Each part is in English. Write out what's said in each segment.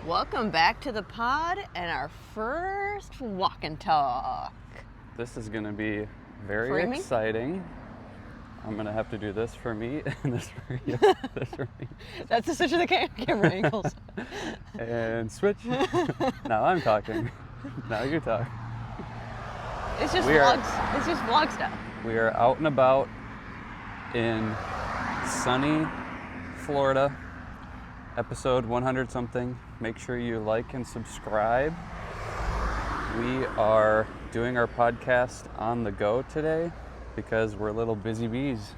Welcome back to the pod and our first walk and talk. This is going to be very Framing? exciting. I'm going to have to do this for me and this for you. This for me. That's the switch of the camera angles. And switch. Now I'm talking. Now you talk. It's just vlogs. It's just vlog stuff. We are out and about in sunny Florida, episode 100 something. Make sure you like and subscribe. We are doing our podcast on the go today because we're little busy bees,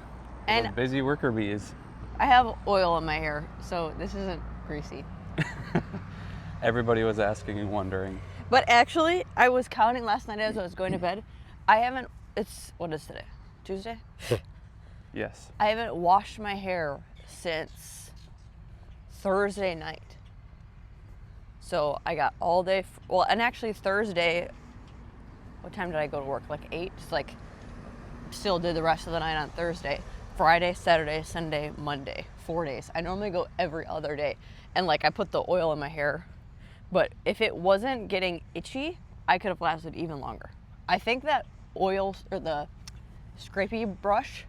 little busy worker bees. I have oil in my hair, so this isn't greasy. Everybody was asking and wondering. But actually, I was counting last night as I was going to bed. What is today? Tuesday? Yes. I haven't washed my hair since Thursday night. So I got all day, and actually Thursday, what time did I go to work? Like 8? Just still did the rest of the night on Thursday. Friday, Saturday, Sunday, Monday, 4 days. I normally go every other day. And I put the oil in my hair. But if it wasn't getting itchy, I could have lasted even longer. I think that oil, or the scrapey brush,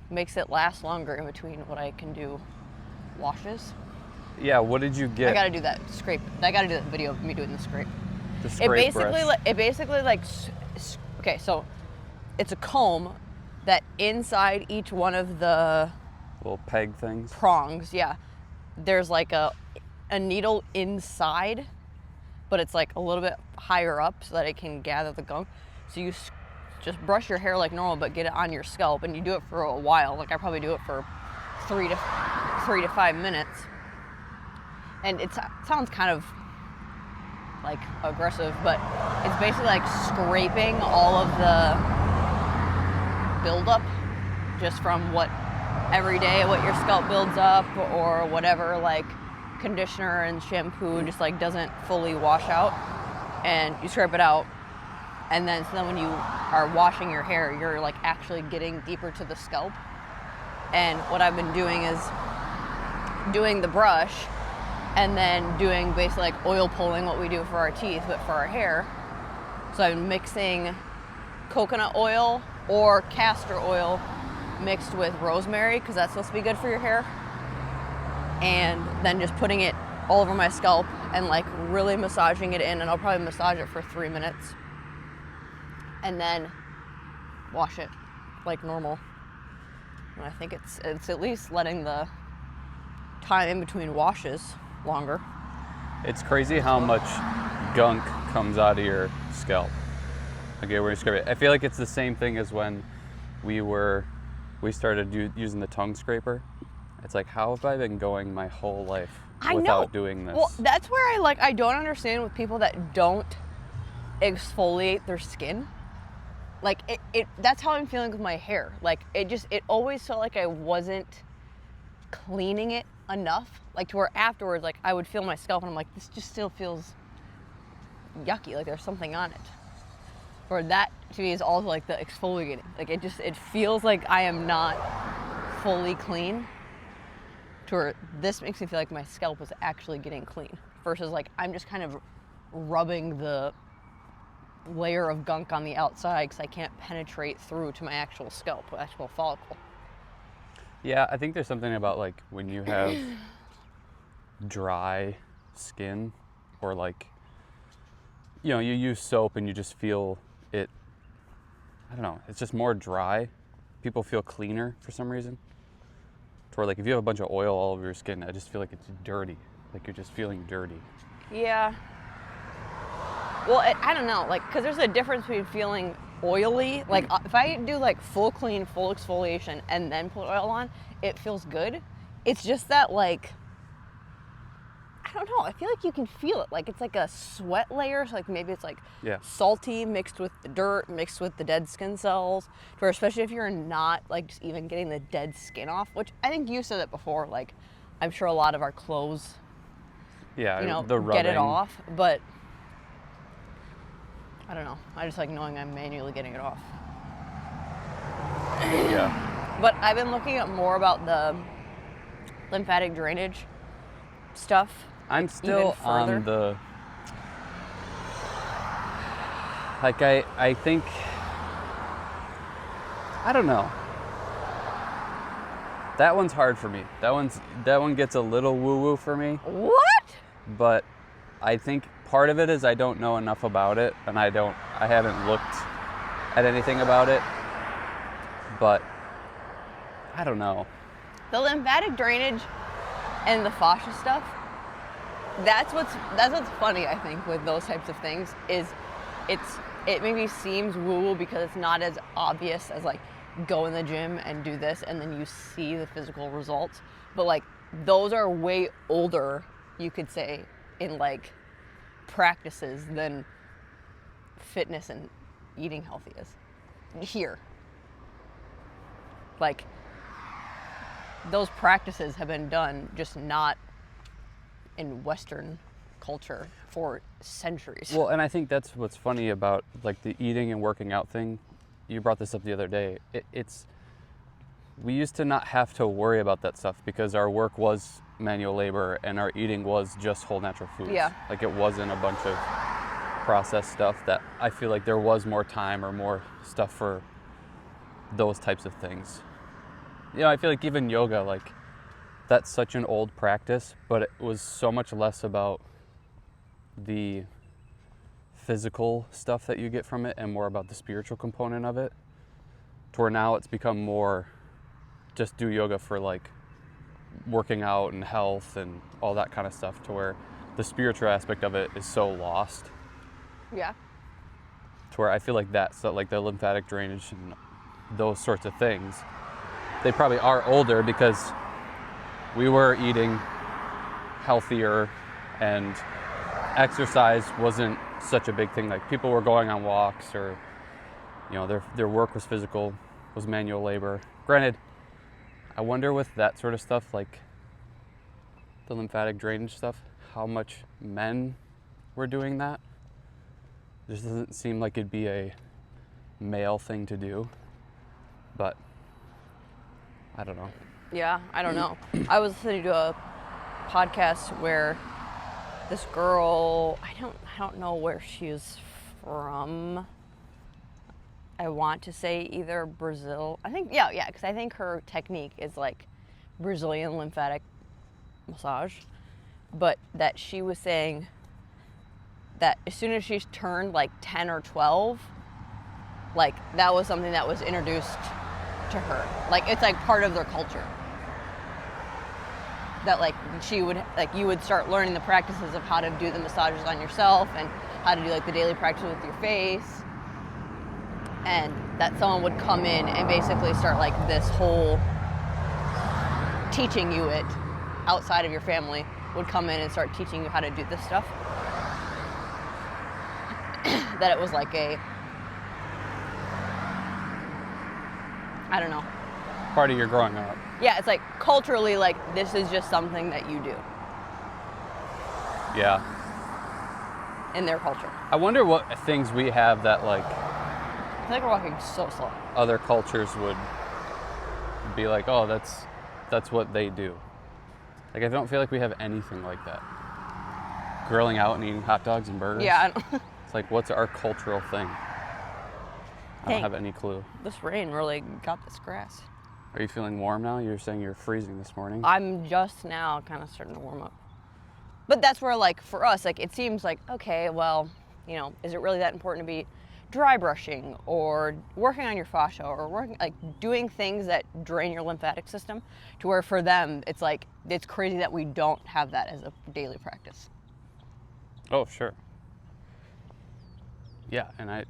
makes it last longer in between what I can do washes. Yeah, what did you get? I gotta do that scrape. I gotta do that video of me doing the scrape. The scrape brush. Okay, so it's a comb that inside each one of the Little peg things. prongs, yeah, there's a needle inside, but it's a little bit higher up so that it can gather the gunk. So you just brush your hair like normal, but get it on your scalp, and you do it for a while. I probably do it for 3 to 5 minutes. And it sounds kind of aggressive, but it's basically scraping all of the buildup just from what your scalp builds up, or whatever conditioner and shampoo just doesn't fully wash out, and you scrape it out. And then when you are washing your hair, you're actually getting deeper to the scalp. And what I've been doing is doing the brush and then doing basically oil pulling, what we do for our teeth, but for our hair. So I'm mixing coconut oil or castor oil mixed with rosemary, because that's supposed to be good for your hair. And then just putting it all over my scalp and really massaging it in, and I'll probably massage it for 3 minutes. And then wash it like normal. And I think it's at least letting the time in between washes longer. It's crazy how much gunk comes out of your scalp. Okay, we're scraping it. I feel like it's the same thing as when we started using the tongue scraper. It's how have I been going my whole life without doing this? Well, that's where I don't understand with people that don't exfoliate their skin. That's how I'm feeling with my hair. It always felt like I wasn't cleaning it enough. To where afterwards, I would feel my scalp and I'm this just still feels yucky. There's something on it. Or that to me is also the exfoliating. It feels like I am not fully clean. To where this makes me feel like my scalp is actually getting clean. Versus I'm just kind of rubbing the layer of gunk on the outside because I can't penetrate through to my actual scalp, actual follicle. Yeah, I think there's something about when you have dry skin, or you use soap and you just feel it, I don't know, it's just more dry. People feel cleaner for some reason. To where if you have a bunch of oil all over your skin, I just feel like it's dirty. You're just feeling dirty. Yeah. Well, I don't know, because there's a difference between feeling oily. If I do full clean, full exfoliation, and then put oil on, it feels good. It's just that I don't know, I feel like you can feel it. It's a sweat layer, so maybe it's salty mixed with the dirt, mixed with the dead skin cells. Or especially if you're not just even getting the dead skin off, which I think you said it before. I'm sure a lot of our clothes, the rubbing. Get it off, but I don't know. I just knowing I'm manually getting it off. Yeah. But I've been looking up more about the lymphatic drainage stuff I'm still further? on the, like, I think, I don't know. That one's hard for me. That one gets a little woo-woo for me. What? But I think part of it is I don't know enough about it, and I haven't looked at anything about it. But I don't know. The lymphatic drainage and the fascia stuff, that's what's funny, I think, with those types of things, is it maybe seems woo-woo because it's not as obvious as like go in the gym and do this and then you see the physical results. But like those are way older, you could say, in like practices than fitness and eating healthy is here. Like those practices have been done, just not in Western culture for centuries. Well, and I think that's what's funny about like the eating and working out thing. You brought this up the other day. We used to not have to worry about that stuff because our work was manual labor and our eating was just whole natural foods. Yeah. Like it wasn't a bunch of processed stuff that I feel like there was more time or more stuff for those types of things. You know, I feel like even yoga, like that's such an old practice, but it was so much less about the physical stuff that you get from it and more about the spiritual component of it, to where now it's become more just do yoga for like working out and health and all that kind of stuff, to where the spiritual aspect of it is so lost. Yeah. To where I feel like that's like the lymphatic drainage and those sorts of things, they probably are older because we were eating healthier and exercise wasn't such a big thing. Like people were going on walks, or you know, their work was physical, was manual labor. Granted, I wonder with that sort of stuff, like the lymphatic drainage stuff, how much men were doing that. It just doesn't seem like it'd be a male thing to do, but I don't know. Yeah, I don't know. I was listening to a podcast where this girl, I don't know where she's from. I want to say either Brazil. I think, yeah, because I think her technique is like Brazilian lymphatic massage. But that she was saying that as soon as she's turned like 10 or 12, like that was something that was introduced to her. Like it's like part of their culture. That like she would, like you would start learning the practices of how to do the massages on yourself and how to do like the daily practice with your face. And that someone would come in and basically start like this whole teaching you it outside of your family, would come in and start teaching you how to do this stuff. That it was like a, I don't know. Part of your growing up. Yeah, it's like culturally, like this is just something that you do Yeah. in their culture. I wonder what things we have that like I feel like we're walking so slow. other cultures would be like, oh, that's what they do. Like I don't feel like we have anything like that. Grilling out and eating hot dogs and burgers. Yeah, I don't, It's like, what's our cultural thing? I don't Dang. have any clue. this rain really got this grass. Are you feeling warm now? You're saying you're freezing this morning. I'm just now kind of starting to warm up. But that's where, like, for us, like, it seems like, okay, well, you know, is it really that important to be dry brushing or working on your fascia or working, like, doing things that drain your lymphatic system, to where for them, it's like, it's crazy that we don't have that as a daily practice. Oh, sure. Yeah, and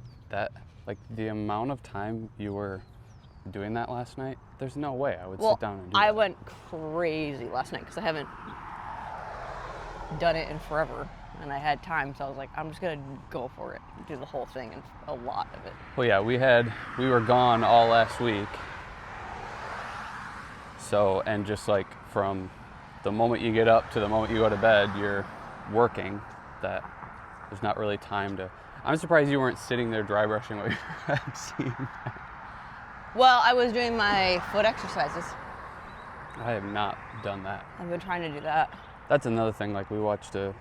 like the amount of time you were doing that last night, there's no way I would sit down and do I that. went crazy last night because I haven't done it in forever, and I had time, so I was like, I'm just gonna go for it, do the whole thing, and a lot of it. Well, yeah, we were gone all last week. So, and just like from the moment you get up to the moment you go to bed, you're working, that there's not really time to. I'm surprised you weren't sitting there dry brushing what I'm seeing. Well, I was doing my foot exercises. I have not done that. I've been trying to do that. That's another thing. Like we watched a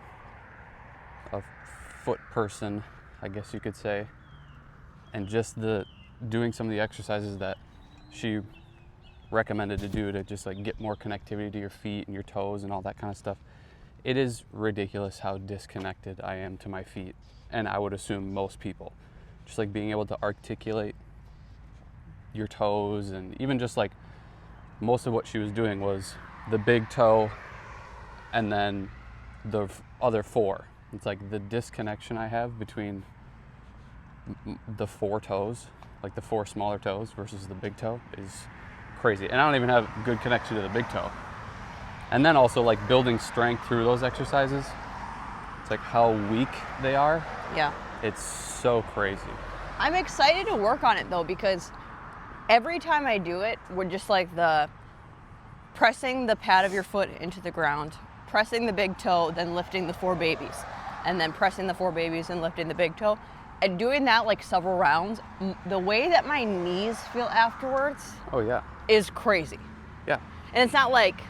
foot person, I guess you could say, and just doing some of the exercises that she recommended to do to just like get more connectivity to your feet and your toes and all that kind of stuff. It is ridiculous how disconnected I am to my feet, and I would assume most people. Just like being able to articulate your toes, and even just like most of what she was doing was the big toe and then the other four. It's like the disconnection I have between the four toes, like the four smaller toes versus the big toe, is crazy. And I don't even have good connection to the big toe. And then also like building strength through those exercises, it's like how weak they are. Yeah. It's so crazy. I'm excited to work on it though, because every time I do it, we're just like the pressing the pad of your foot into the ground, pressing the big toe, then lifting the four babies, and then pressing the four babies and lifting the big toe. And doing that like several rounds, the way that my knees feel afterwards Oh yeah. is crazy. Yeah. And it's not like,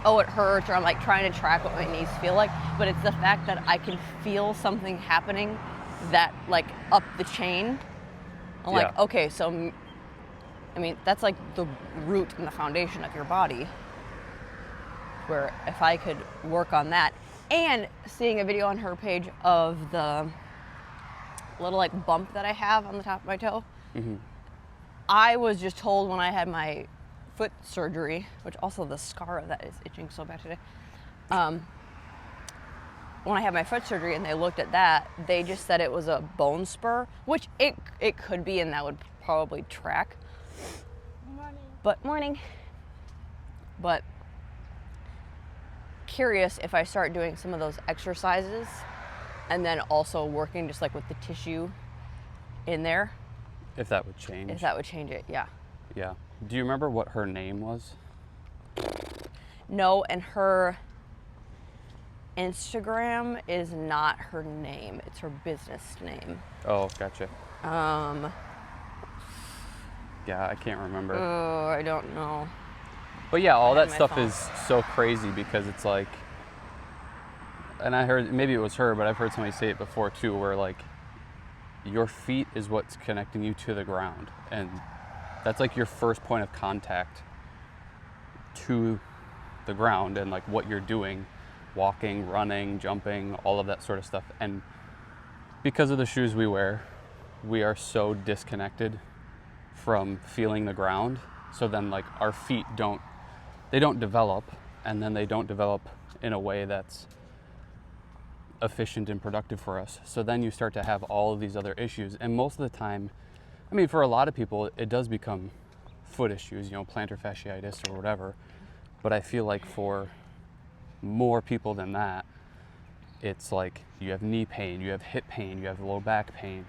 oh, it hurts, or I'm like trying to track what my knees feel like, but it's the fact that I can feel something happening that like up the chain. I'm like, okay, so, I mean, that's like the root and the foundation of your body, where if I could work on that, and seeing a video on her page of the little like bump that I have on the top of my toe. Mm-hmm. I was just told when I had my foot surgery, which also the scar of that is itching so bad today. When I had my foot surgery and they looked at that, they just said it was a bone spur, which it could be, and that would probably track. Morning. But curious if I start doing some of those exercises and then also working just like with the tissue in there. If that would change. If that would change it, yeah. Yeah. Do you remember what her name was? No, and her Instagram is not her name. It's her business name. Oh, gotcha. Yeah, I can't remember. Oh, I don't know. But yeah, all that stuff is so crazy because it's like, and I heard, maybe it was her, but I've heard somebody say it before too, where like your feet is what's connecting you to the ground. And that's like your first point of contact to the ground and like what you're doing, walking, running, jumping, all of that sort of stuff. And because of the shoes we wear, we are so disconnected from feeling the ground. So then like our feet don't develop, and then they don't develop in a way that's efficient and productive for us. So then you start to have all of these other issues. And most of the time, I mean, for a lot of people, it does become foot issues, plantar fasciitis or whatever. But I feel like for more people than that, it's like you have knee pain, you have hip pain, you have low back pain.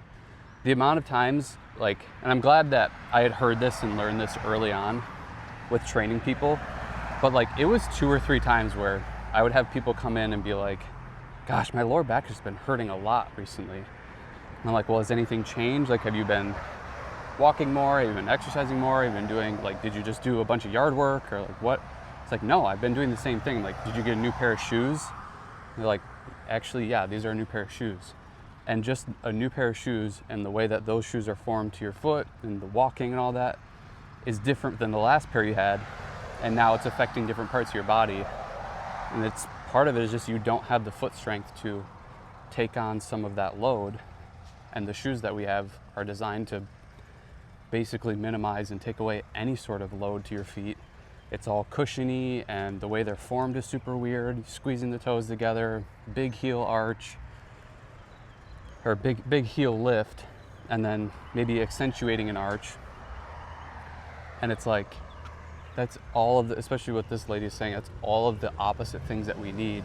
The amount of times, like, and I'm glad that I had heard this and learned this early on with training people, but like it was 2 or 3 times where I would have people come in and be like, gosh, my lower back has been hurting a lot recently. And I'm like, well, has anything changed? Like, have you been walking more? Have you been exercising more? Have you been doing, like, did you just do a bunch of yard work or like what? It's like, no, I've been doing the same thing. Like, did you get a new pair of shoes? And they're like, actually, yeah, these are a new pair of shoes. And just a new pair of shoes and the way that those shoes are formed to your foot and the walking and all that is different than the last pair you had. And now it's affecting different parts of your body. And it's part of it is just you don't have the foot strength to take on some of that load. And the shoes that we have are designed to basically minimize and take away any sort of load to your feet. It's all cushiony, and the way they're formed is super weird. Squeezing the toes together, big heel arch, or big heel lift, and then maybe accentuating an arch. And it's like, that's all of the, especially what this lady is saying, that's all of the opposite things that we need.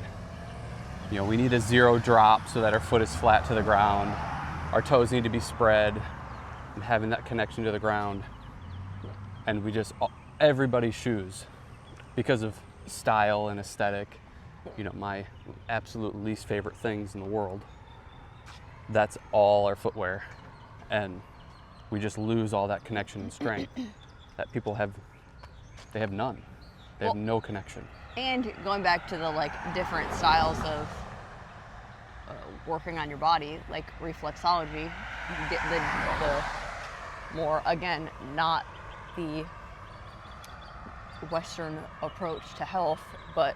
We need a zero drop so that our foot is flat to the ground. Our toes need to be spread and having that connection to the ground. And we just, everybody's shoes, because of style and aesthetic, my absolute least favorite things in the world, that's all our footwear. And we just lose all that connection and strength that people have. They have none. They have no connection. And going back to the like different styles of working on your body, like reflexology, you get the more, again, not the Western approach to health, but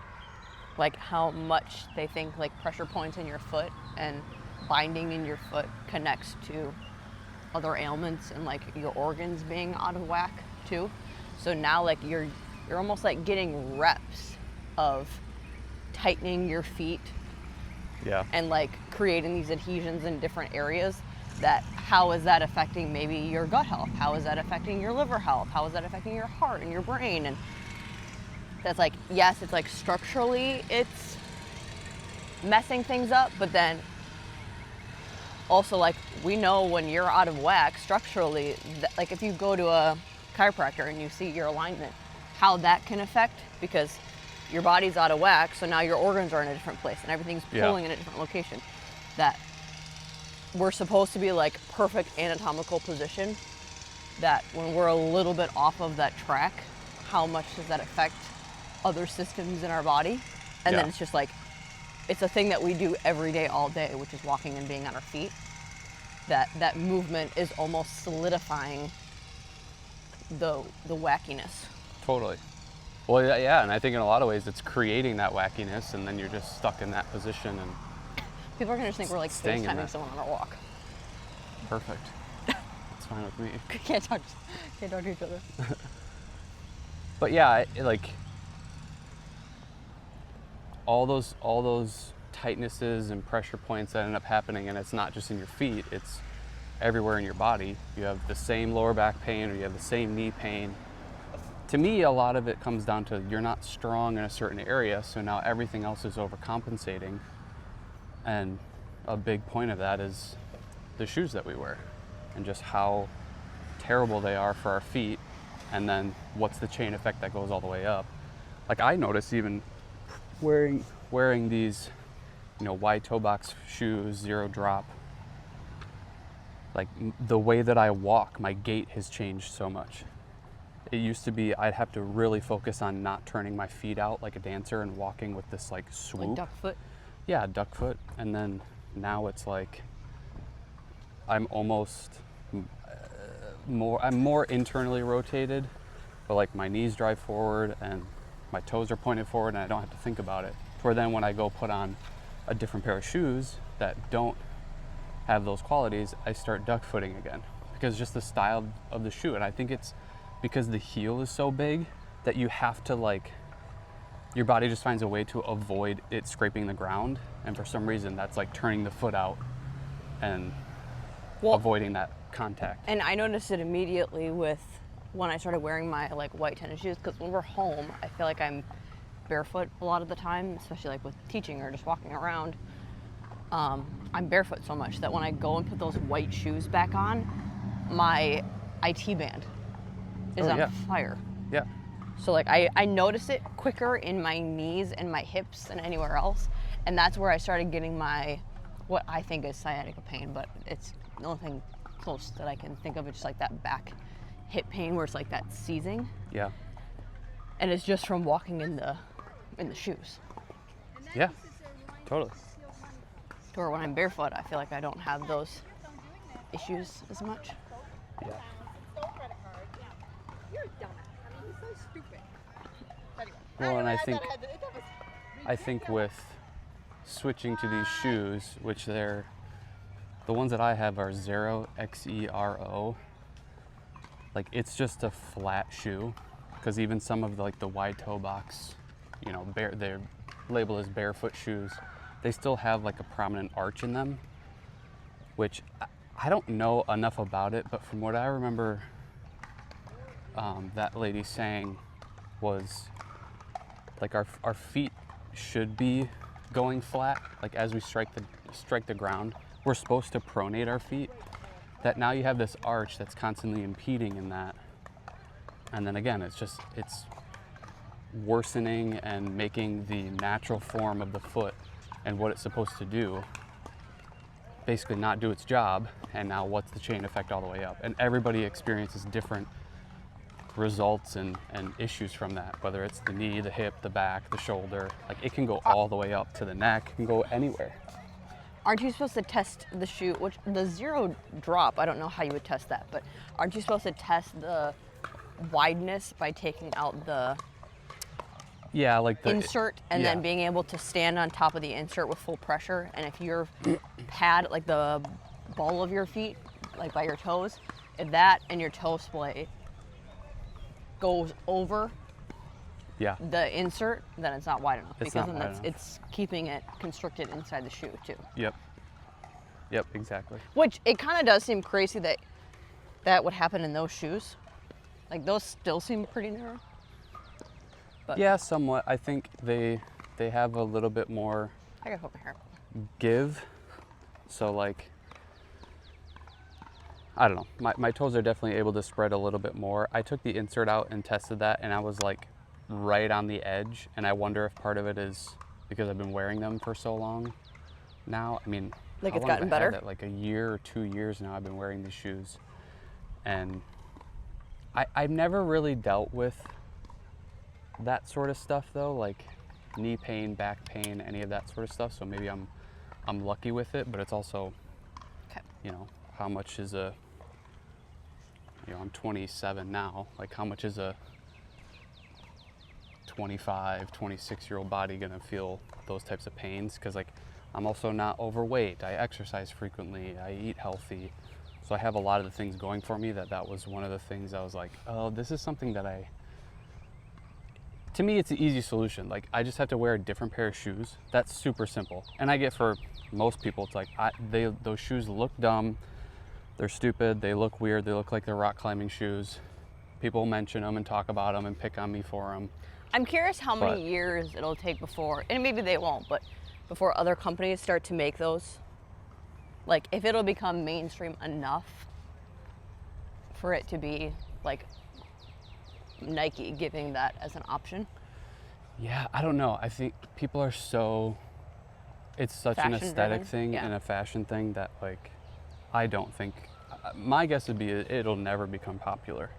like how much they think like pressure points in your foot and binding in your foot connects to other ailments and like your organs being out of whack too. So now like you're almost like getting reps of tightening your feet, and like creating these adhesions in different areas. That how is that affecting maybe your gut health? How is that affecting your liver health? How is that affecting your heart and your brain? And that's like, yes, it's like structurally it's messing things up, but then also like we know when you're out of whack structurally, like if you go to a chiropractor and you see your alignment, how that can affect, because your body's out of whack, so now your organs are in a different place and everything's pulling in a different location. That we're supposed to be like perfect anatomical position, that when we're a little bit off of that track, how much does that affect other systems in our body? And then it's just like, it's a thing that we do every day, all day, which is walking and being on our feet. That movement is almost solidifying the wackiness. Totally. Well, yeah, and I think in a lot of ways it's creating that wackiness, and then you're just stuck in that position. And people are gonna just think we're like FaceTiming someone on our walk. Perfect. That's fine with me. Can't talk to each other. But yeah, like all those tightnesses and pressure points that end up happening, and it's not just in your feet, it's everywhere in your body. You have the same lower back pain, or you have the same knee pain. To me, a lot of it comes down to you're not strong in a certain area, so now everything else is overcompensating. And a big point of that is the shoes that we wear and just how terrible they are for our feet, and then what's the chain effect that goes all the way up. Like I notice even wearing these, wide toe box shoes, zero drop, like the way that I walk, my gait has changed so much. It used to be I'd have to really focus on not turning my feet out like a dancer and walking with this like swoop. Like duck foot? Yeah, duck foot. And then now it's like I'm almost I'm more internally rotated, but like my knees drive forward and my toes are pointed forward and I don't have to think about it. For then when I go put on a different pair of shoes that don't have those qualities, I start duck footing again, because just the style of the shoe. And I think it's because the heel is so big that you have to like, your body just finds a way to avoid it scraping the ground. And for some reason that's like turning the foot out and avoiding that contact. And I noticed it immediately with when I started wearing my like white tennis shoes, because when we're home, I feel like I'm barefoot a lot of the time, especially like with teaching or just walking around. I'm barefoot so much that when I go and put those white shoes back on, my IT band is on fire. Yeah. So like I notice it quicker in my knees and my hips than anywhere else. And that's where I started getting my, what I think is sciatica pain, but it's the only thing close that I can think of. It's just like that back hip pain where it's like that seizing. Yeah. And it's just from walking in the shoes. Yeah, totally. Or when I'm barefoot, I feel like I don't have those issues as much. Yeah. Well, and I think with switching to these shoes, which the ones that I have are Xero, Xero. Like it's just a flat shoe, because even some of the wide toe box, they're labeled as barefoot shoes, they still have like a prominent arch in them, which I don't know enough about it, but from what I remember that lady saying was like our feet should be going flat, like as we strike the ground. We're supposed to pronate our feet. That now you have this arch that's constantly impeding in that. And then again, it's worsening and making the natural form of the foot and what it's supposed to do basically not do its job. And now what's the chain effect all the way up? And everybody experiences different results and issues from that, whether it's the knee, the hip, the back, the shoulder. Like it can go all the way up to the neck, it can go anywhere. Aren't you supposed to test the shoe, which the zero drop, I don't know how you would test that, but aren't you supposed to test the wideness by taking out the like the insert and then being able to stand on top of the insert with full pressure? And if your pad, like the ball of your feet, like by your toes, if that and your toe splay goes over the insert, then it's not wide enough, because then it's keeping it constricted inside the shoe too. Yep, exactly. Which it kind of does seem crazy that would happen in those shoes. Like those still seem pretty narrow. But yeah, somewhat. I think they have a little bit more I gotta put my hair up. give. So like, I don't know. My toes are definitely able to spread a little bit more. I took the insert out and tested that, and I was like right on the edge. And I wonder if part of it is because I've been wearing them for so long now. I mean, like it's how long gotten have I had better? that? Like a year or 2 years now I've been wearing these shoes. And I've never really dealt with that sort of stuff though, like knee pain, back pain, any of that sort of stuff. So maybe I'm lucky with it, but it's also, you know, how much is a, you know, I'm 27 now. Like how much is a 25, 26-year-old body gonna feel those types of pains? Because like I'm also not overweight. I exercise frequently. I eat healthy. So I have a lot of the things going for me that was one of the things I was like, oh, this is something that to me, it's an easy solution. Like I just have to wear a different pair of shoes. That's super simple. And I get for most people, it's like, those shoes look dumb. They're stupid. They look weird. They look like they're rock climbing shoes. People mention them and talk about them and pick on me for them. I'm curious how many years it'll take before, and maybe they won't, but before other companies start to make those. Like if it'll become mainstream enough for it to be like Nike giving that as an option. Yeah, I don't know. I think people are it's such an aesthetic thing and a fashion thing that like, I don't think, my guess would be it'll never become popular.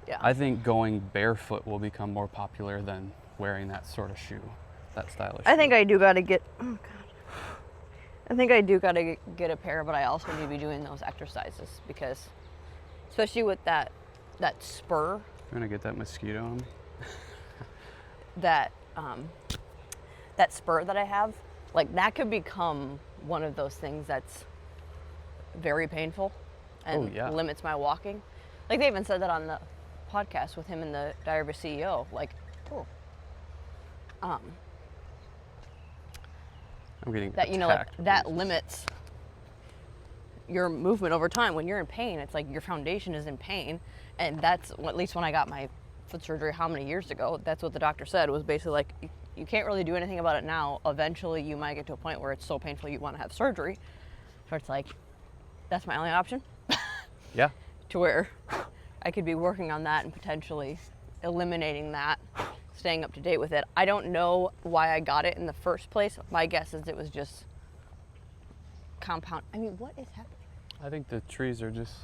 Yeah. I think going barefoot will become more popular than wearing that sort of shoe, that stylish shoe. I think I do gotta get, I think I do gotta get a pair, but I also need to be doing those exercises because, especially with that spur. You wanna get that mosquito on? that spur that I have, like that could become one of those things that's very painful and limits my walking. Like they even said that on the podcast with him and the Diary of a CEO. Like, I'm getting that, you know, like that limits your movement over time. When you're in pain, it's like your foundation is in pain, and that's at least when I got my foot surgery how many years ago, that's what the doctor said, was basically like, you can't really do anything about it now. Eventually you might get to a point where it's so painful you want to have surgery. So it's like, that's my only option. Yeah. To where I could be working on that and potentially eliminating that, staying up to date with it. I don't know why I got it in the first place. My guess is it was just compound. I mean, what is happening? I think the trees are just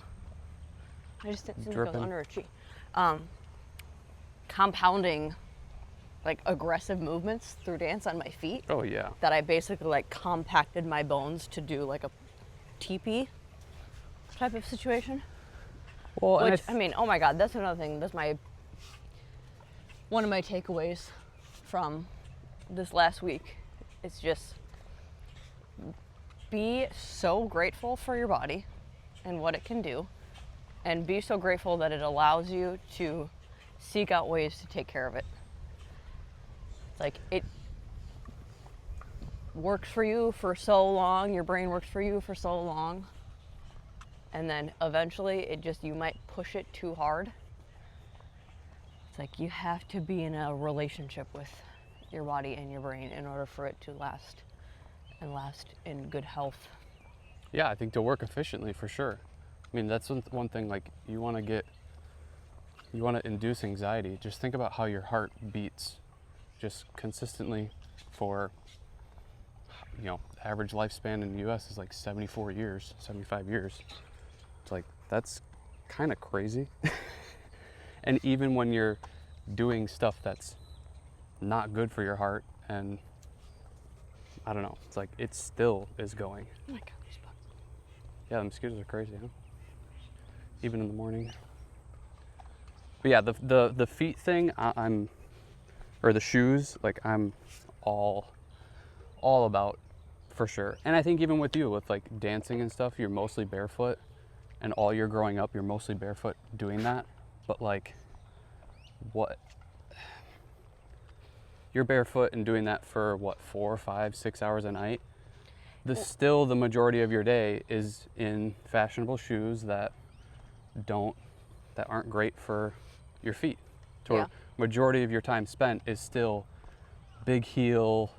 I just didn't see dripping. it goes under a tree. Compounding like aggressive movements through dance on my feet. Oh yeah. That I basically like compacted my bones to do like a teepee type of situation. Well, which I mean, oh my God, that's another thing. That's one of my takeaways from this last week. It's just be so grateful for your body and what it can do, and be so grateful that it allows you to seek out ways to take care of it. It's like it works for you for so long, your brain works for you for so long, and then eventually you might push it too hard. It's like you have to be in a relationship with your body and your brain in order for it to last in good health. Yeah, I think to work efficiently for sure. I mean, that's one thing, like you want to induce anxiety. Just think about how your heart beats just consistently for, you know, average lifespan in the US is like 74 years, 75 years. It's like, that's kind of crazy. And even when you're doing stuff that's not good for your heart, and I don't know, it's like it still is going. Oh my God, these bugs. Yeah, the mosquitoes are crazy, huh? Even in the morning. But yeah, the feet thing, or the shoes, like I'm all about, for sure. And I think even with you, with like dancing and stuff, you're mostly barefoot, and all you're growing up, you're mostly barefoot doing that. But like, what? You're barefoot and doing that for what, 4, 5, 6 hours a night? Still the majority of your day is in fashionable shoes that aren't great for your feet. So Yeah. majority of your time spent is still big heel,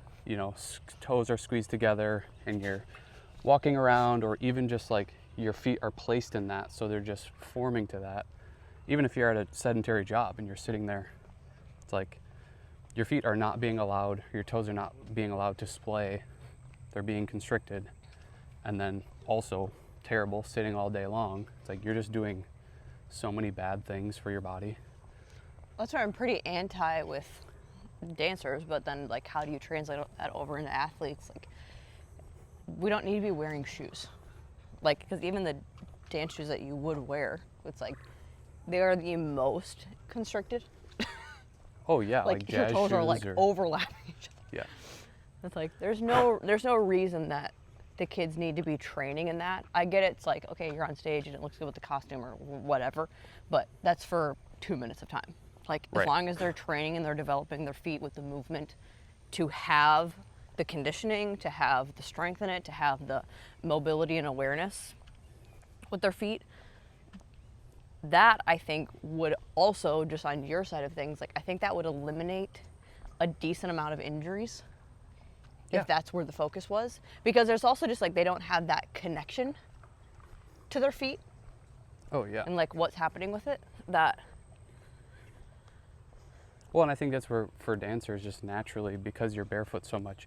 toes are squeezed together, and you're walking around, or even just like your feet are placed in that, so they're just forming to that. Even if you're at a sedentary job and you're sitting there, it's like your feet are not being allowed, your toes are not being allowed to splay, they're being constricted. And then also terrible sitting all day long. It's like you're just doing so many bad things for your body. That's why I'm pretty anti with dancers, but then like how do you translate that over into athletes? Like, we don't need to be wearing shoes. Like, because even the dance shoes that you would wear, it's like they are the most constricted. Oh yeah, like jazz your toes shoes are like overlapping each other. Yeah. It's like there's no reason that the kids need to be training in that. I get it, it's like, okay, you're on stage and it looks good with the costume or whatever, but that's for 2 minutes of time. Like, Right. As long as they're training and they're developing their feet with the movement to have the conditioning, to have the strength in it, to have the mobility and awareness with their feet, that I think would also, just on your side of things, like I think that would eliminate a decent amount of injuries. Yeah. If that's where the focus was. Because there's also just like they don't have that connection to their feet Oh yeah. and like what's happening with it. That Well, and I think that's where, for dancers, just naturally, because you're barefoot so much,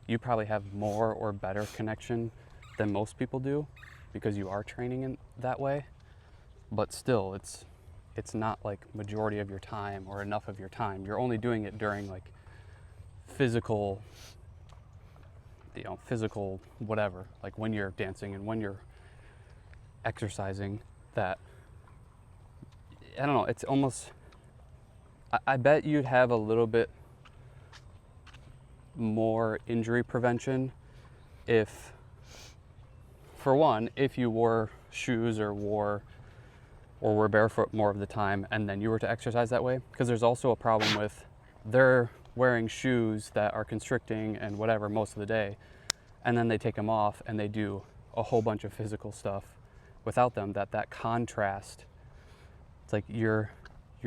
you probably have more or better connection than most people do, because you are training in that way. But still, it's not like majority of your time or enough of your time. You're only doing it during like physical whatever, like when you're dancing and when you're exercising, that, I don't know, it's almost, I bet you'd have a little bit more injury prevention if, for one, if you wore shoes or were barefoot more of the time and then you were to exercise that way. Because there's also a problem with they're wearing shoes that are constricting and whatever most of the day, and then they take them off and they do a whole bunch of physical stuff without them. That contrast, it's like your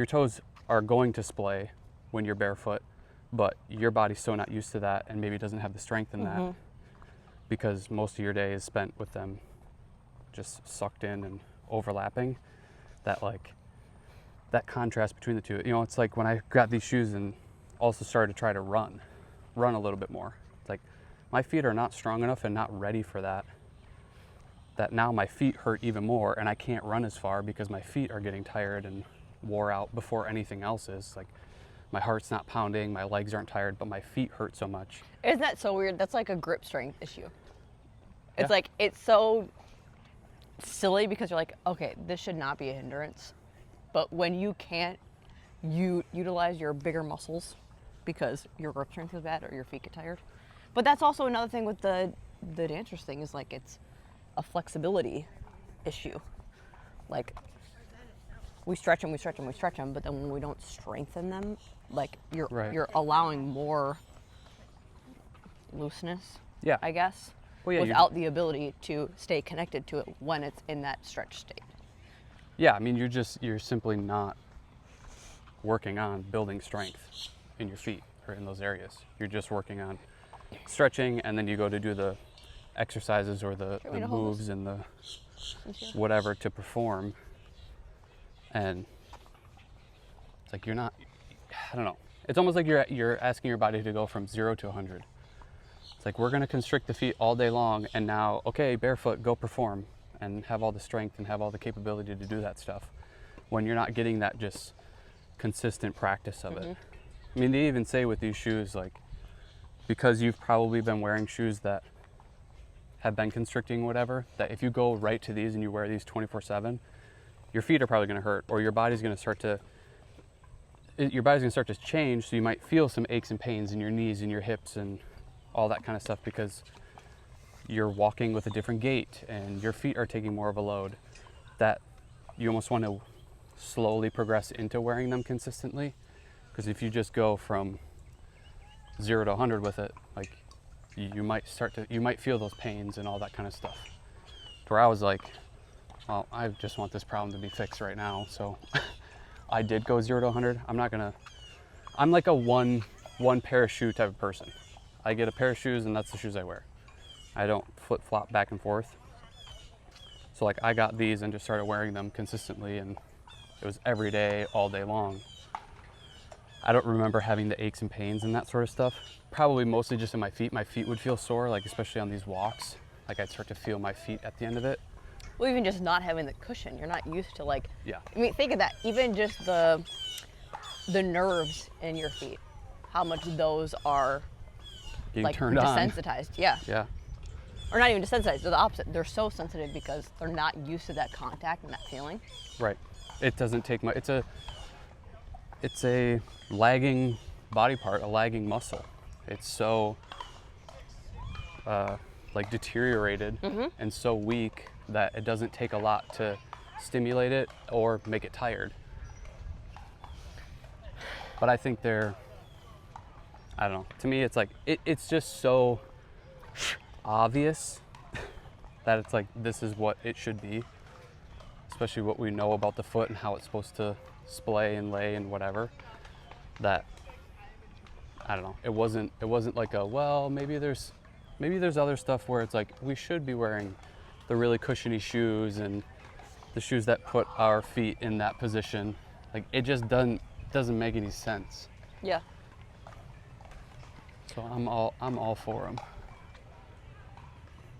toes are going to splay when you're barefoot, but your body's so not used to that and maybe doesn't have the strength in that, because most of your day is spent with them just sucked in and overlapping, that like that contrast between the two. It's like when I got these shoes and also started to try to run a little bit more. It's like my feet are not strong enough and not ready for that now my feet hurt even more, and I can't run as far because my feet are getting tired and wore out before anything else is. Like, my heart's not pounding, my legs aren't tired, but my feet hurt so much. isn't that so weird? That's like a grip strength issue. It's Yeah. like it's so silly because you're like, okay, this should not be a hindrance, but when you can't utilize your bigger muscles because your grip strength is bad or your feet get tired. But that's also another thing with the dancers thing, is like it's a flexibility issue. Like, we stretch them, but then when we don't strengthen them, like Right. you're allowing more looseness, Yeah. I guess, Well, yeah, without the ability to stay connected to it when it's in that stretch state. Yeah, I mean, you're simply not working on building strength in your feet or in those areas. You're just working on stretching, and then you go to do the exercises or the me to hold moves and the Yeah. whatever to perform, and it's like you're not, I don't know, it's almost like you're asking your body to go from 0 to 100. It's like, we're going to constrict the feet all day long, and now, okay, barefoot, go perform and have all the strength and have all the capability to do that stuff, when you're not getting that just consistent practice of it. I mean, they even say with these shoes, like, because you've probably been wearing shoes that have been constricting, whatever, that if you go right to these and you wear these 24/7, your feet are probably going to hurt, or your body's going to start to change. So you might feel some aches and pains in your knees and your hips and all that kind of stuff, because you're walking with a different gait and your feet are taking more of a load, that you almost want to slowly progress into wearing them consistently. Because if you just go from 0 to 100 with it, like, you might feel those pains and all that kind of stuff. To where I was like, well, I just want this problem to be fixed right now. So I did go 0 to 100. I'm like a one pair of shoe type of person. I get a pair of shoes and that's the shoes I wear. I don't flip flop back and forth. So like, I got these and just started wearing them consistently, and it was every day, all day long. I don't remember having the aches and pains and that sort of stuff. Probably mostly just in my feet. My feet would feel sore, like especially on these walks. Like, I'd start to feel my feet at the end of it. Well, even just not having the cushion, you're not used to, like, Yeah. I mean, think of that. Even just the nerves in your feet, how much those are Being like turned on. desensitized. Yeah. Yeah. Or not even desensitized, they're the opposite. They're so sensitive because they're not used to that contact and that feeling. Right. It doesn't take much. It's a lagging body part, a lagging muscle. It's so like deteriorated and so weak that it doesn't take a lot to stimulate it or make it tired. But I think I don't know, to me it's like, it's just so obvious that it's like, this is what it should be, especially what we know about the foot and how it's supposed to splay and lay and whatever, that I don't know, it wasn't like a, well, maybe there's other stuff where it's like, we should be wearing the really cushiony shoes and the shoes that put our feet in that position. Like, it just doesn't make any sense. Yeah. So I'm all for them.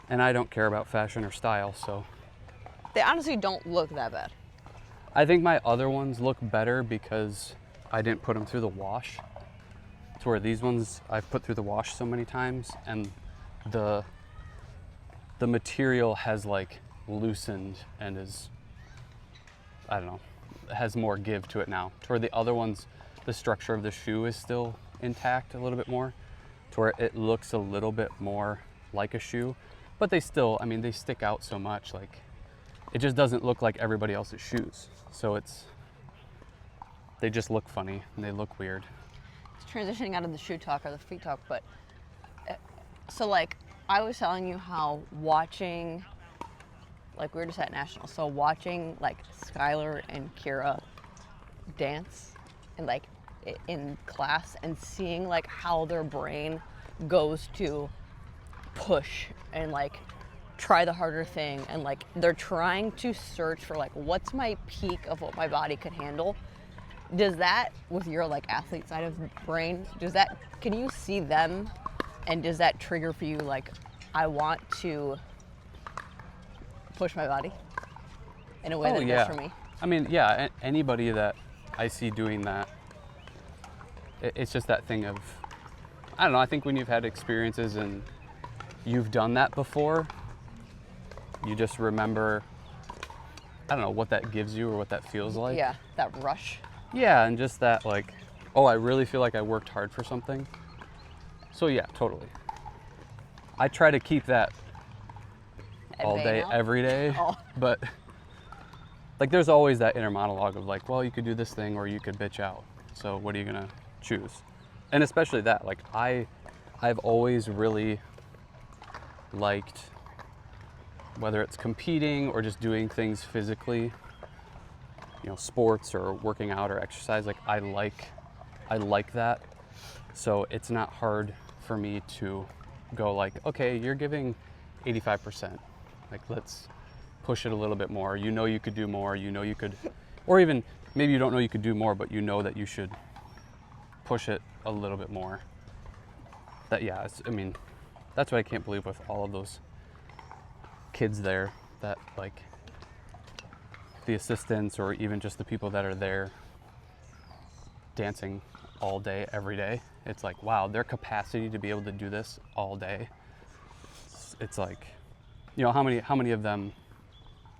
And I don't care about fashion or style, so. They honestly don't look that bad. I think my other ones look better because I didn't put them through the wash. To where these ones I've put through the wash so many times, and the material has like loosened and is, I don't know, has more give to it now. To where the other ones, the structure of the shoe is still intact a little bit more, to where it looks a little bit more like a shoe, but they still, I mean, they stick out so much, like, it just doesn't look like everybody else's shoes. So they just look funny and they look weird. It's transitioning out of the shoe talk or the feet talk, but so like, I was telling you how watching, like, we were just at National, so watching like Skylar and Kira dance and like in class and seeing like how their brain goes to push and like try the harder thing, and like they're trying to search for like, what's my peak of what my body could handle. Does that, with your like athlete side of the brain, can you see them, and does that trigger for you like, I want to push my body in a way that does for me? I mean, yeah, anybody that I see doing that, it's just that thing of, I don't know, I think when you've had experiences and you've done that before, you just remember, I don't know, what that gives you or what that feels like. Yeah, that rush. Yeah, and just that like, oh, I really feel like I worked hard for something. So yeah, totally. I try to keep that all day, every day, but like, there's always that inner monologue of like, well, you could do this thing or you could bitch out. So what are you gonna choose? And especially that, like, I've always really liked, whether it's competing or just doing things physically, you know, sports or working out or exercise, like, I like that. So it's not hard for me to go like, okay, you're giving 85%. Like, let's push it a little bit more. You know you could do more. You know you could, or even maybe you don't know you could do more, but you know that you should push it a little bit more. That, yeah, I mean, that's what I can't believe with all of those kids there, that like the assistants or even just the people that are there, dancing all day, every day. It's like, wow, their capacity to be able to do this all day. It's like, you know, how many of them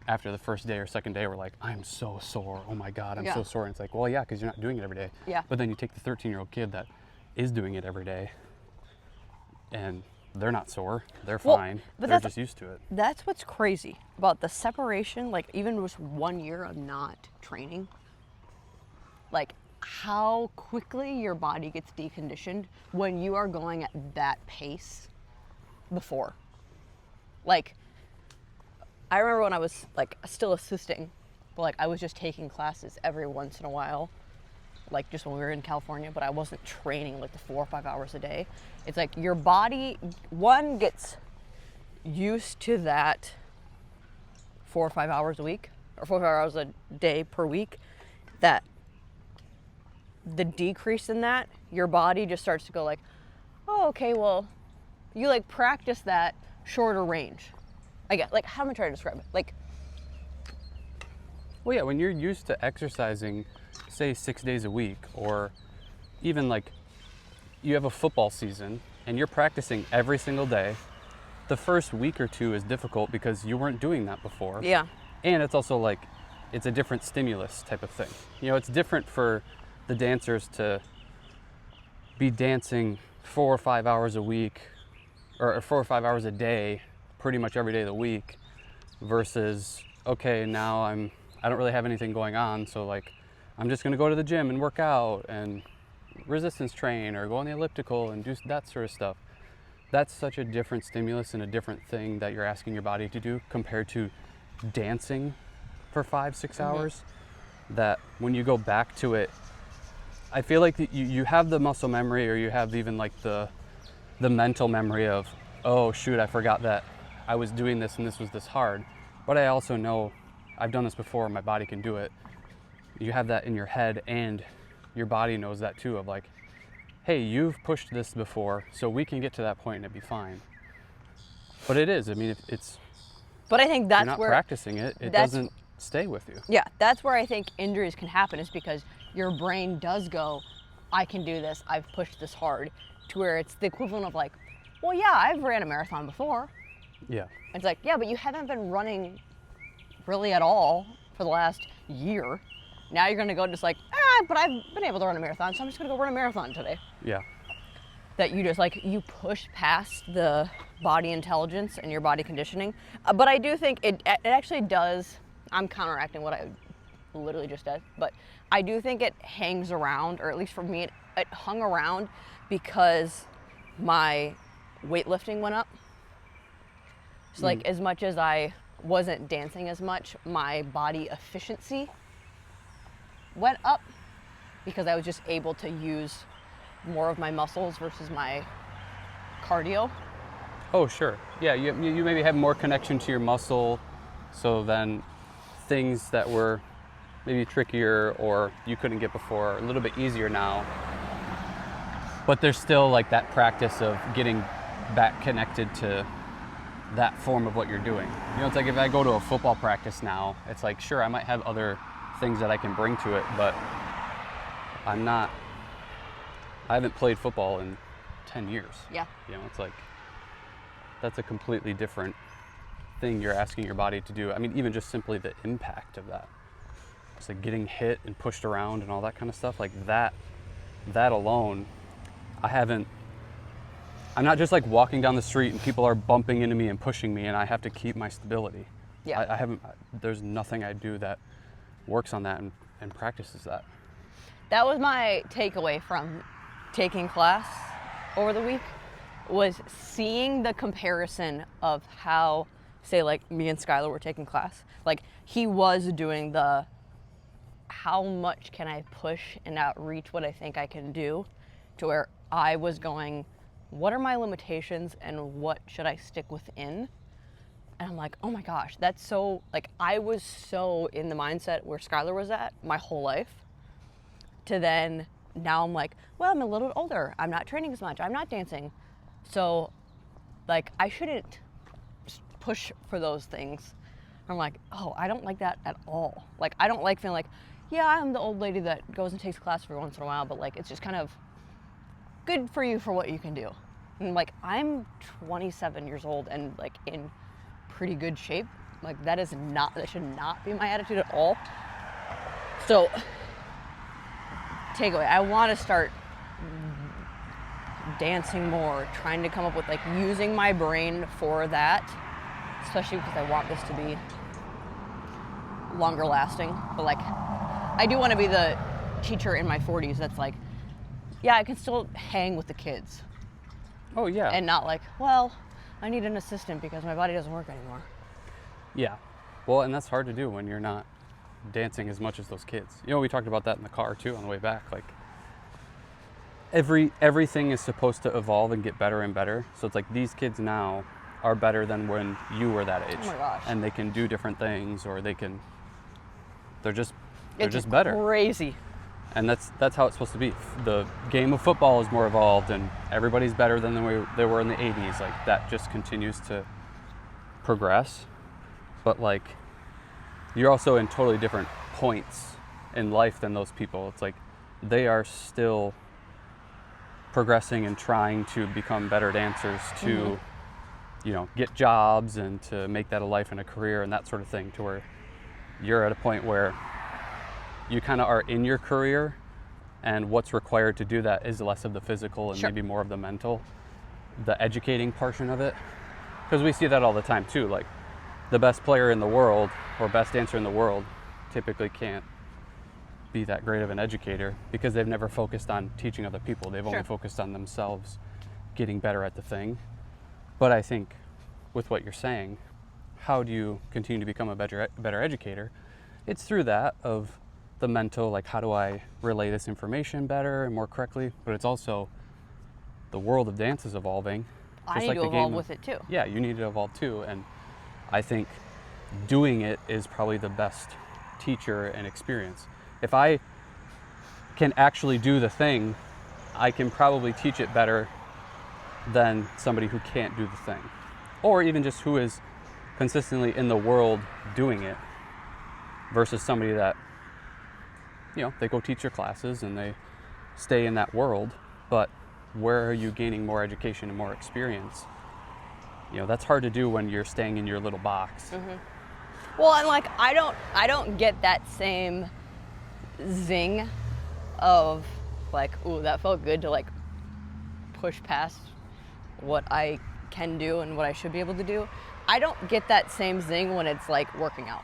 after the first day or second day were like, I'm so sore. Oh my God, I'm so sore. And it's like, well, yeah, because you're not doing it every day. Yeah. But then you take the 13-year-old kid that is doing it every day, and they're not sore. They're fine. But they're just used to it. That's what's crazy about the separation, like even just 1 year of not training, like how quickly your body gets deconditioned when you are going at that pace before. Like, I remember when I was like still assisting, but like I was just taking classes every once in a while, like just when we were in California, but I wasn't training like the 4 or 5 hours a day. It's like your body, one, gets used to that 4 or 5 hours a week, or 4 or 5 hours a day per week, that the decrease in that, your body just starts to go like, oh, okay, well, you like practice that shorter range. I get, like, how am I trying to describe it? Like, well, yeah, when you're used to exercising, say 6 days a week, or even like you have a football season and you're practicing every single day, the first week or two is difficult because you weren't doing that before. yeah, And it's also like, it's a different stimulus type of thing. You know, it's different for the dancers to be dancing 4 or 5 hours a week, or 4 or 5 hours a day, pretty much every day of the week, versus, okay, now I don't really have anything going on, so like, I'm just gonna go to the gym and work out and resistance train or go on the elliptical and do that sort of stuff. That's such a different stimulus and a different thing that you're asking your body to do compared to dancing for 5-6 hours, that when you go back to it, I feel like you have the muscle memory, or you have even like the mental memory of, oh shoot, I forgot that I was doing this and this was this hard. But I also know I've done this before, my body can do it. You have that in your head, and your body knows that too, of like, hey, you've pushed this before, so we can get to that point and it'd be fine. But it is, I mean, but I think that's you're not where practicing it, it doesn't stay with you. Yeah, that's where I think injuries can happen, is because your brain does go, I can do this, I've pushed this hard, to where it's the equivalent of like, well, yeah, I've ran a marathon before. Yeah. It's like, yeah, but you haven't been running really at all for the last year. Now you're gonna go just like, but I've been able to run a marathon, so I'm just gonna go run a marathon today. Yeah. That you just like, you push past the body intelligence and your body conditioning. But I do think it actually does, I'm counteracting what I literally just did, but I do think it hangs around, or at least for me, it hung around because my weightlifting went up. So like, as much as I wasn't dancing as much, my body efficiency went up because I was just able to use more of my muscles versus my cardio. Oh, sure. Yeah, you maybe have more connection to your muscle, so then things that were maybe trickier or you couldn't get before are a little bit easier now. But there's still like that practice of getting back connected to that form of what you're doing. You know, it's like if I go to a football practice now, it's like, sure, I might have other things that I can bring to it, but I haven't played football in 10 years. Yeah. You know, it's like, that's a completely different thing you're asking your body to do. I mean, even just simply the impact of that. It's like getting hit and pushed around and all that kind of stuff, like that alone, I'm not just like walking down the street and people are bumping into me and pushing me and I have to keep my stability. Yeah. There's nothing I do that works on that and practices that. That was my takeaway from taking class over the week, was seeing the comparison of how, say like me and Skylar were taking class. Like he was doing the, how much can I push and outreach what I think I can do, to where I was going, what are my limitations and what should I stick within? And I'm like, oh my gosh, that's so, like, I was so in the mindset where Skylar was at my whole life, to then now I'm like, well, I'm a little older, I'm not training as much, I'm not dancing, so like I shouldn't push for those things. I'm like, oh, I don't like that at all. Like I don't like feeling like, yeah, I'm the old lady that goes and takes class every once in a while, but like, it's just kind of good for you for what you can do. And like, I'm 27 years old and like in pretty good shape. Like, that should not be my attitude at all. So, takeaway, I want to start dancing more, trying to come up with like using my brain for that, especially because I want this to be longer lasting. But like, I do want to be the teacher in my 40s that's like, yeah, I can still hang with the kids. Oh, yeah. And not like, well, I need an assistant because my body doesn't work anymore. Yeah. Well, and that's hard to do when you're not dancing as much as those kids. You know, we talked about that in the car too on the way back. Like, everything is supposed to evolve and get better and better. So it's like these kids now are better than when you were that age. Oh my gosh. And they can do different things, or they're just It's better. Crazy. And that's how it's supposed to be. The game of football is more evolved, and everybody's better than they were in the 80s. Like, that just continues to progress. But like, you're also in totally different points in life than those people. It's like they are still progressing and trying to become better dancers to, you know, get jobs and to make that a life and a career and that sort of thing, to where you're at a point where you kind of are in your career, and what's required to do that is less of the physical and maybe more of the mental, the educating portion of it. Because we see that all the time too. Like, the best player in the world or best dancer in the world typically can't be that great of an educator because they've never focused on teaching other people. They've only focused on themselves getting better at the thing. But I think with what you're saying, how do you continue to become a better educator? It's through that of the mental, like, how do I relay this information better and more correctly? But it's also the world of dance is evolving. I need to evolve with it too. Yeah, you need to evolve too. And I think doing it is probably the best teacher and experience. If I can actually do the thing, I can probably teach it better than somebody who can't do the thing. Or even just who is consistently in the world doing it versus somebody that, you know, they go teach their classes and they stay in that world, but where are you gaining more education and more experience? You know, that's hard to do when you're staying in your little box. Well, and like, I don't get that same zing of like, ooh, that felt good to like push past what I can do and what I should be able to do. I don't get that same zing when it's like working out.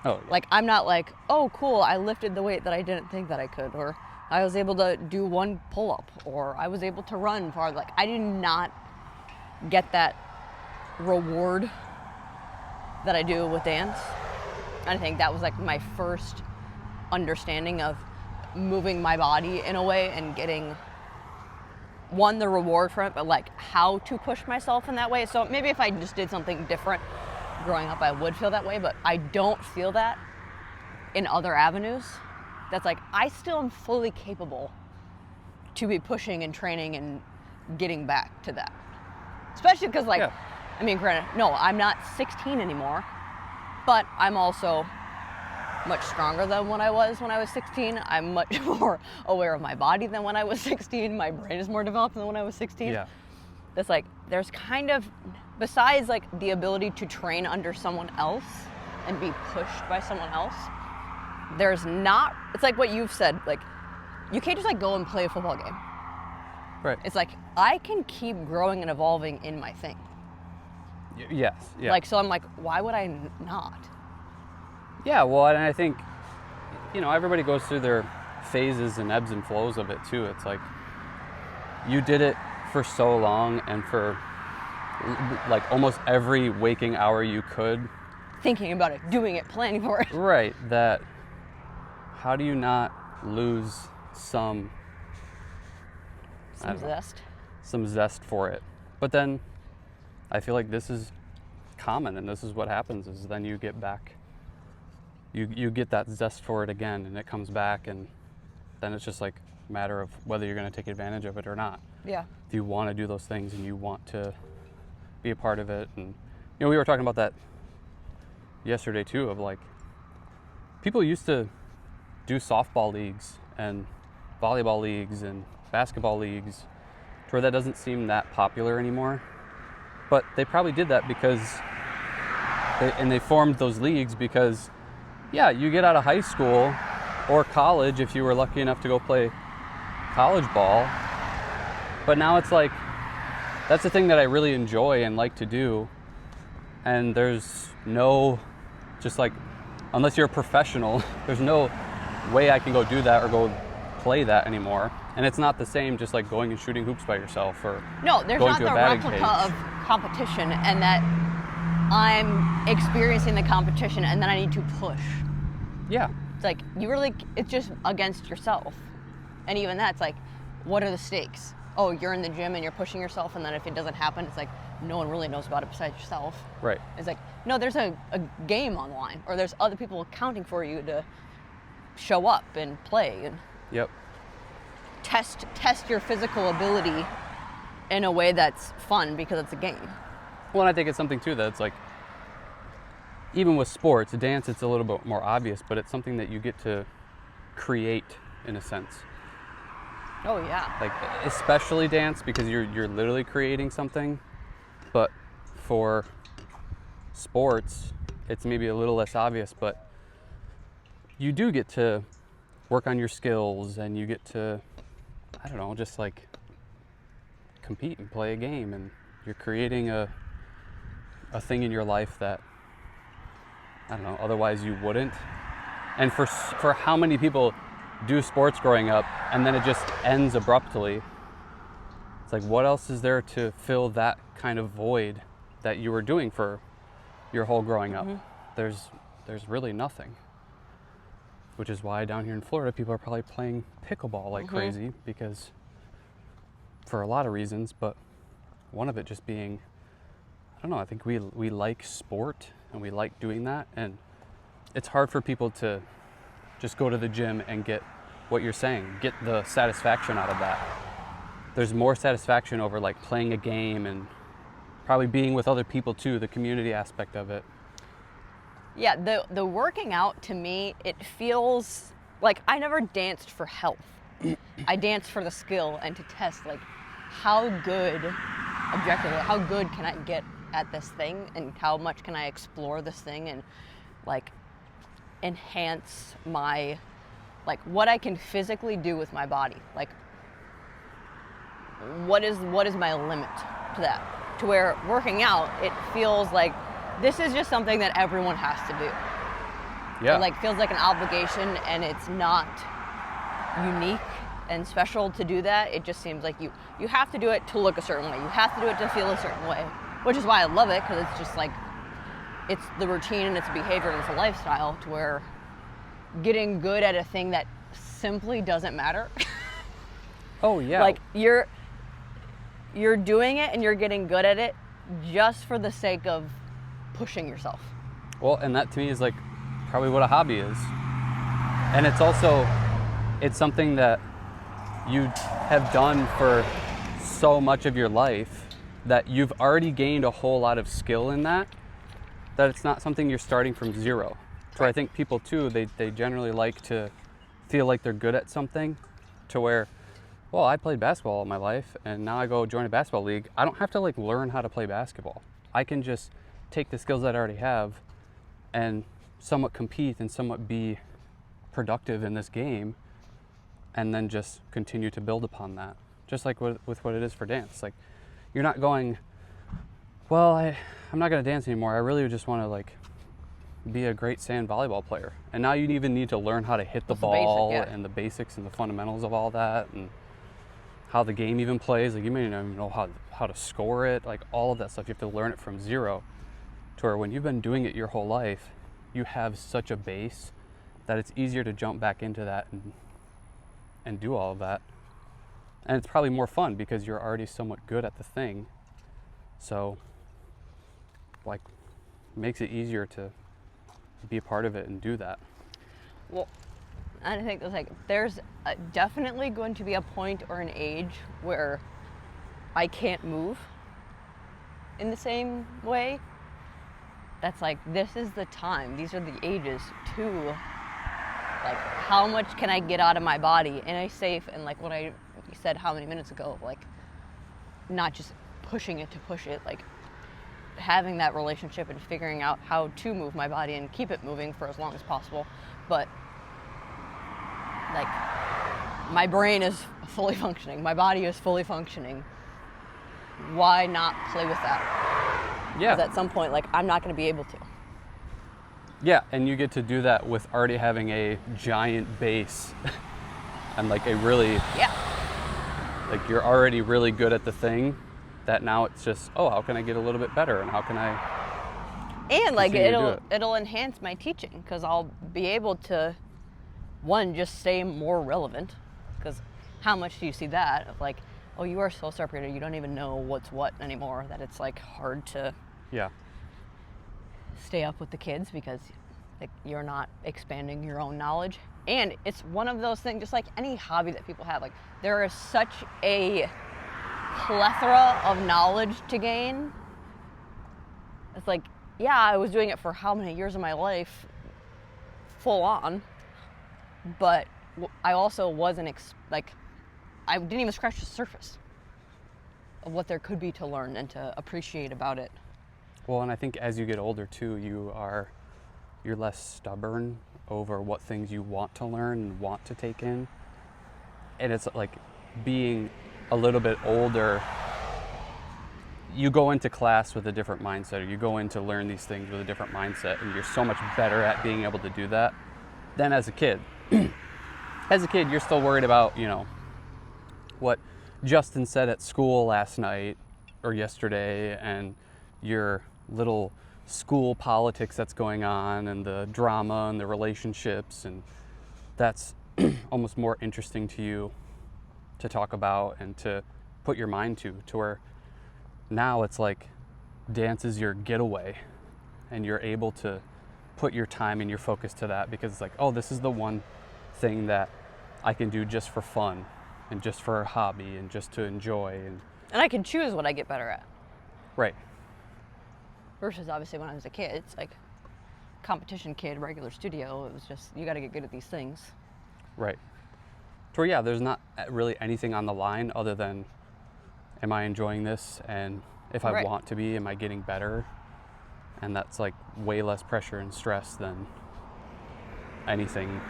Oh, yeah. Like, I'm not like, oh, cool, I lifted the weight that I didn't think that I could, or I was able to do one pull-up, or I was able to run far. Like, I did not get that reward that I do with dance. I think that was like my first understanding of moving my body in a way and getting, one, the reward from it, but like how to push myself in that way. So maybe if I just did something different growing up, I would feel that way, but I don't feel that in other avenues. That's like, I still am fully capable to be pushing and training and getting back to that. Especially because, like, I mean, granted, no, I'm not 16 anymore, but I'm also much stronger than when I was 16. I'm much more aware of my body than when I was 16. My brain is more developed than when I was 16. Yeah. That's like, there's kind of, besides like the ability to train under someone else and be pushed by someone else, there's not, it's like what you've said, like, you can't just like go and play a football game. Right. It's like, I can keep growing and evolving in my thing. Yes. Yeah. Like, so I'm like, why would I not? Yeah, well, and I think, you know, everybody goes through their phases and ebbs and flows of it too. It's like, you did it for so long and for like almost every waking hour you could. Thinking about it, doing it, planning for it. Right, that, how do you not lose some zest for it? But then I feel like this is common, and this is what happens, is then you get back, you get that zest for it again, and it comes back, and then it's just like a matter of whether you're going to take advantage of it or not. Yeah. If you want to do those things and you want to be a part of it. And, you know, we were talking about that yesterday too, of like, people used to do softball leagues and volleyball leagues and basketball leagues to where that doesn't seem that popular anymore. But they probably did that because they formed those leagues because, yeah, you get out of high school or college if you were lucky enough to go play college ball. But now it's like, that's the thing that I really enjoy and like to do. And there's no, just like, unless you're a professional, there's no way I can go do that or go play that anymore. And it's not the same just like going and shooting hoops by yourself or no, there's going not to the a batting replica cage. of competition, and that I'm experiencing the competition and then I need to push. Yeah. It's like, it's just against yourself. And even that's like, what are the stakes? Oh, you're in the gym and you're pushing yourself, and then if it doesn't happen, it's like, no one really knows about it besides yourself. Right. It's like, no, there's a game online, or there's other people accounting for you to show up and play and Yep. test your physical ability in a way that's fun because it's a game. Well, and I think it's something too that's like, even with sports, dance, it's a little bit more obvious, but it's something that you get to create in a sense. Oh yeah. Like, especially dance, because you're literally creating something. But for sports, it's maybe a little less obvious, but you do get to work on your skills, and you get to, I don't know, just like compete and play a game, and you're creating a thing in your life that, I don't know, otherwise you wouldn't. And for how many people do sports growing up and then it just ends abruptly, it's like, what else is there to fill that kind of void that you were doing for your whole growing up? There's really nothing. Which is why down here in Florida, people are probably playing pickleball like crazy, because for a lot of reasons, but one of it just being, I don't know, I think we like sport and we like doing that, and it's hard for people to just go to the gym and get what you're saying, get the satisfaction out of that. There's more satisfaction over like playing a game and probably being with other people too, the community aspect of it. Yeah, the working out, to me, it feels like I never danced for health. I danced for the skill and to test like how good, objectively, how good can I get at this thing, and how much can I explore this thing and like enhance my, like what I can physically do with my body. Like what is my limit to that? To where working out, it feels like this is just something that everyone has to do. Yeah. It like feels like an obligation, and it's not unique and special to do that. It just seems like you have to do it to look a certain way. You have to do it to feel a certain way, which is why I love it, because it's just like, it's the routine and it's a behavior and it's a lifestyle, to where getting good at a thing that simply doesn't matter. Oh yeah. Like you're doing it and you're getting good at it just for the sake of pushing yourself. Well, and that to me is like probably what a hobby is. And it's something that you have done for so much of your life that you've already gained a whole lot of skill in that it's not something you're starting from zero. So I think people too, they generally like to feel like they're good at something, to where, well, I played basketball all my life and now I go join a basketball league. I don't have to like learn how to play basketball. I can just take the skills that I already have and somewhat compete and somewhat be productive in this game, and then just continue to build upon that. Just like with what it is for dance. Like, you're not going, well, I'm not going to dance anymore. I really just want to like be a great sand volleyball player. And now you even need to learn how to hit the ball and the basics and the fundamentals of all that, and how the game even plays. Like, you may not even know how to score it, like all of that stuff. You have to learn it from zero, to where when you've been doing it your whole life, you have such a base that it's easier to jump back into that and do all of that. And it's probably more fun because you're already somewhat good at the thing. So, like, makes it easier to be a part of it and do that. Well, I think there's definitely going to be a point or an age where I can't move in the same way. That's like, this is the time, these are the ages to Like, how much can I get out of my body in a safe, and like what I said how many minutes ago, like not just pushing it to push it, like having that relationship and figuring out how to move my body and keep it moving for as long as possible. But like, my brain is fully functioning, my body is fully functioning. Why not play with that? Yeah. Because at some point, like, I'm not going to be able to. Yeah, and you get to do that with already having a giant base and like a really, Yeah. like you're already really good at the thing that now it's just, oh, how can I get a little bit better, and how can I And like continue to do it'll enhance my teaching, because I'll be able to, one, just stay more relevant, because how much do you see that of like, oh, you are so separated, you don't even know what's what anymore, that it's like hard to Yeah. stay up with the kids because like you're not expanding your own knowledge. And it's one of those things, just like any hobby that people have, like there is such a plethora of knowledge to gain. It's like, yeah, I was doing it for how many years of my life full on, but I also wasn't like, I didn't even scratch the surface of what there could be to learn and to appreciate about it. Well, and I think as you get older too, you're less stubborn over what things you want to learn and want to take in. And it's like being a little bit older, you go into class with a different mindset, or you go in to learn these things with a different mindset, and you're so much better at being able to do that than as a kid. As a kid, you're still worried about, you know, what Justin said at school last night or yesterday, and your little school politics that's going on, and the drama and the relationships, and that's almost more interesting to you to talk about and to put your mind to where now it's like dance is your getaway, and you're able to put your time and your focus to that, because it's like, oh, this is the one thing that I can do just for fun and just for a hobby and just to enjoy, And I can choose what I get better at. Right. Versus obviously when I was a kid, it's like competition kid, regular studio. It was just, you got to get good at these things. Right. So yeah, there's not really anything on the line other than, am I enjoying this? And if I Right. want to be, am I getting better? And that's like way less pressure and stress than anything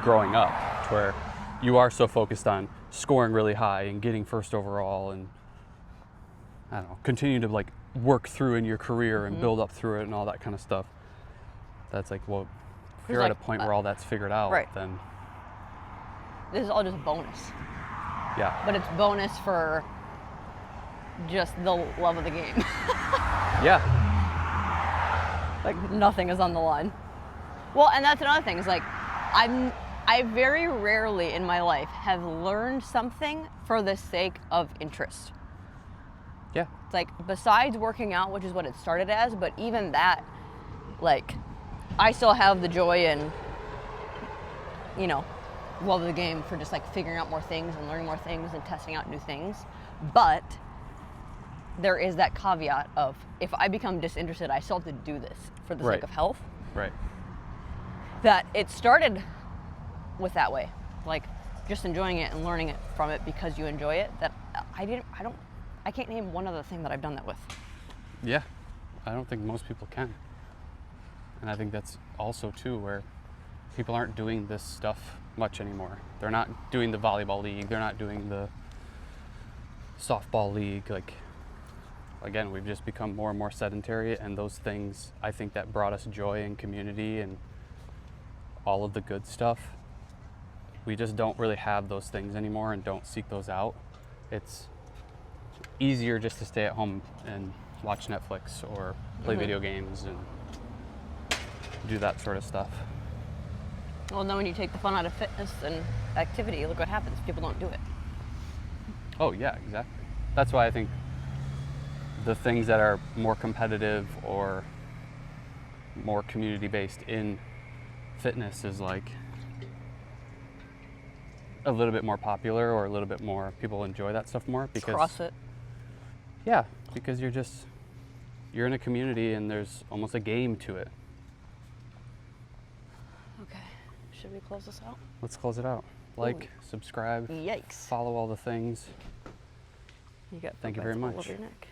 growing up, to where you are so focused on scoring really high and getting first overall, and I don't know, continue to like work through in your career and build up through it and all that kind of stuff. That's like, well, if you're like, at a point where all that's figured out, right. then This is all just bonus. yeah. But it's bonus for just the love of the game. Yeah. Like nothing is on the line. Well, and that's another thing, is like I very rarely in my life have learned something for the sake of interest. Yeah. It's like, besides working out, which is what it started as, but even that, like, I still have the joy and, you know, love of the game for just like figuring out more things and learning more things and testing out new things. But there is that caveat of, if I become disinterested, I still have to do this for the Right. sake of health. Right. That it started with that way, like just enjoying it and learning it from it because you enjoy it. That I can't name one other thing that I've done that with. Yeah. I don't think most people can. And I think that's also too where people aren't doing this stuff much anymore. They're not doing the volleyball league. They're not doing the softball league. Like, again, we've just become more and more sedentary, and those things, I think, that brought us joy and community and all of the good stuff, we just don't really have those things anymore and don't seek those out. It's easier just to stay at home and watch Netflix or play video games and do that sort of stuff. Well, then when you take the fun out of fitness and activity, look what happens. People don't do it. Oh yeah, exactly. That's why I think the things that are more competitive or more community-based in fitness is like a little bit more popular, or a little bit more people enjoy that stuff more, because CrossFit. Yeah, because you're in a community and there's almost a game to it. Okay. Should we close this out? Let's close it out. Like, subscribe, Yikes. follow all the things. You got Thank you very all much. over your neck.